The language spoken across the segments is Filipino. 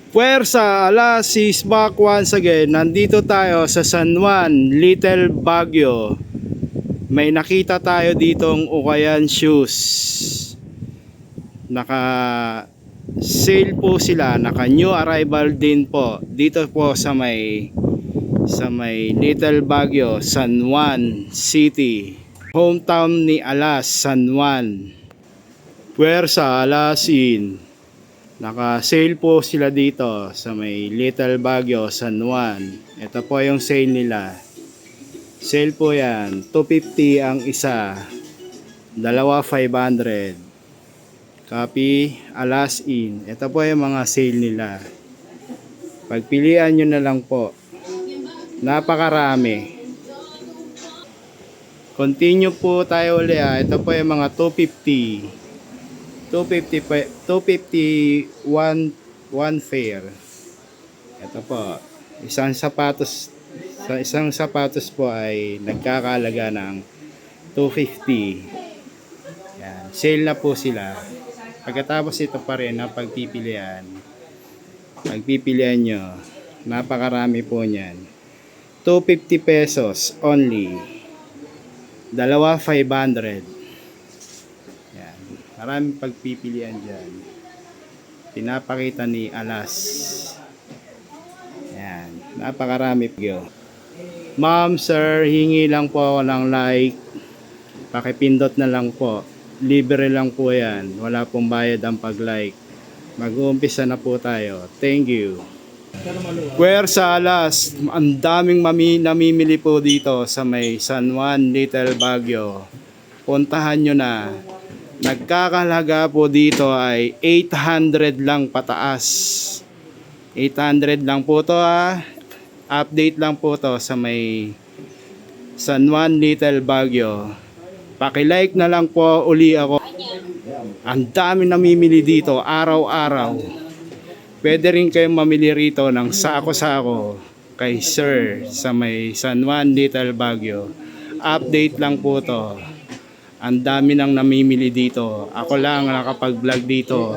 Puwersa, alas is back once again. Nandito tayo sa San Juan, Little Baguio. May nakita tayo ditong Ukayan shoes. Naka sale po sila, naka new arrival din po. Dito po sa may Little Baguio, San Juan City. Hometown ni Alas, San Juan. Puwersa, Alas in. Naka-sale po sila dito sa may Little Baguio, San Juan. Ito po yung sale nila. Sale po yan. 250 ang isa. Dalawa 500. Copy, Alas in. Ito po yung mga sale nila. Pagpilian nyo na lang po. Napakarami. Continue po tayo ulit. Ito po yung mga 250. 250 one pair. Ito po, isang sapatos po ay nagkakalaga ng 250. Yan, sale na po sila. Pagkatapos ito pa rin na pagpipilian nyo, napakarami po niyan. 250 pesos only. Dalawa 500. Maraming pagpipilian dyan. Pinapakita ni Alas. Yan. Napakarami po. Ma'am, sir, hingi lang po ako ng like. Pakipindot na lang po. Libre lang po yan. Wala pong bayad ang pag-like. Mag-uumpisa na po tayo. Thank you. Puwersa, Alas. Ang daming namimili po dito sa may San Juan, Little Baguio. Puntahan nyo na. Nagkakalaga po dito ay 800 lang pataas. 800 lang po to ha. Update lang po to sa may San Juan, Little Baguio. Paki-like na lang po uli ako. Ang dami namimili dito araw-araw. Pwede rin kayong mamili rito ng sako-sako kay Sir sa may San Juan, Little Baguio. Update lang po to. Ang dami nang namimili dito. Ako lang nakapag-vlog dito.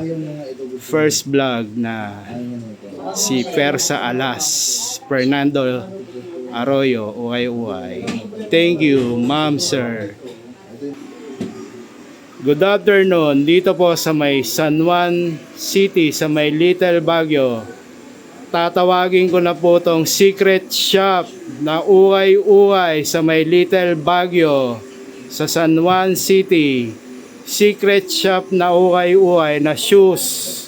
First vlog na si Puwersa Alas, Fernando Arroyo, Uay-Uay. Thank you, ma'am, sir. Good afternoon. Dito po sa may San Juan City, sa may Little Baguio. Tatawagin ko na po tong secret shop na Uay-Uay sa may Little Baguio. Sa San Juan City, secret shop na Uay-Uay na shoes.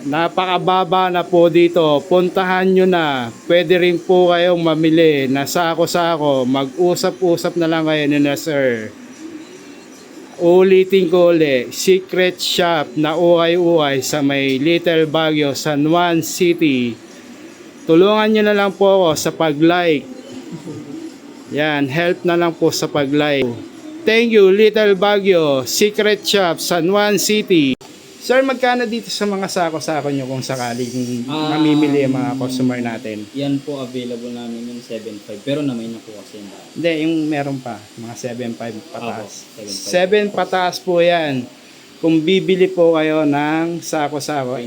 Napakababa na po dito. Puntahan nyo na. Pwede rin po kayong mamili na sako-sako. Mag-usap-usap na lang kayo na sir. Ulitin ko ulit. Secret shop na Uay-Uay sa may Little Baguio, San Juan City. Tulungan nyo na lang po ako sa pag-like. Yan, help na lang po sa pag-like. Thank you, Little Baguio, Secret Shop, San Juan City. Sir, magkano dito sa mga sako-sako nyo kung sakaling mamimili ang mga customer natin? Yan po available namin yung 7.5 pero namay na po kasi yung Hindi, yung meron pa, mga 7.5 pataas. 7.5. 7 pataas po yan. Kung bibili po kayo ng sako-sako,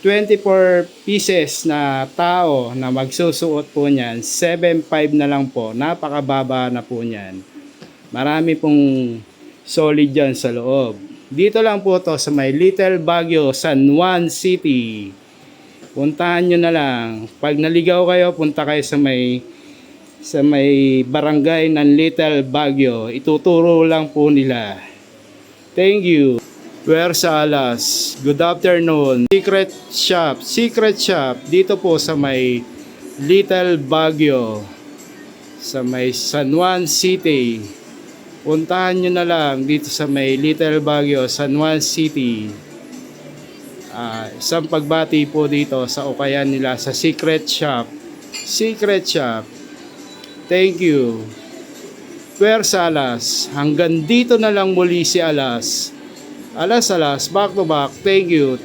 24 pieces na tao na magsusuot po niyan, 7.5 na lang po. Napakababa na po niyan. Marami pong solid dyan sa loob. Dito lang po to sa may Little Baguio, San Juan City. Puntahan nyo na lang. Pag naligaw kayo, punta kayo sa may barangay ng Little Baguio. Ituturo lang po nila. Thank you. Puwersa, Alas. Good afternoon. Secret shop dito po sa may Little Baguio, sa may San Juan City. Puntahan nyo na lang dito sa may Little Baguio, San Juan City. Isang pagbati po dito sa ukayan nila sa secret shop. Thank you. Puwersa, Alas. Hanggang dito na lang muli si Alas. Alas, back to back. Thank you.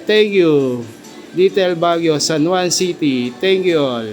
Little Baguio, San Juan City. Thank you all.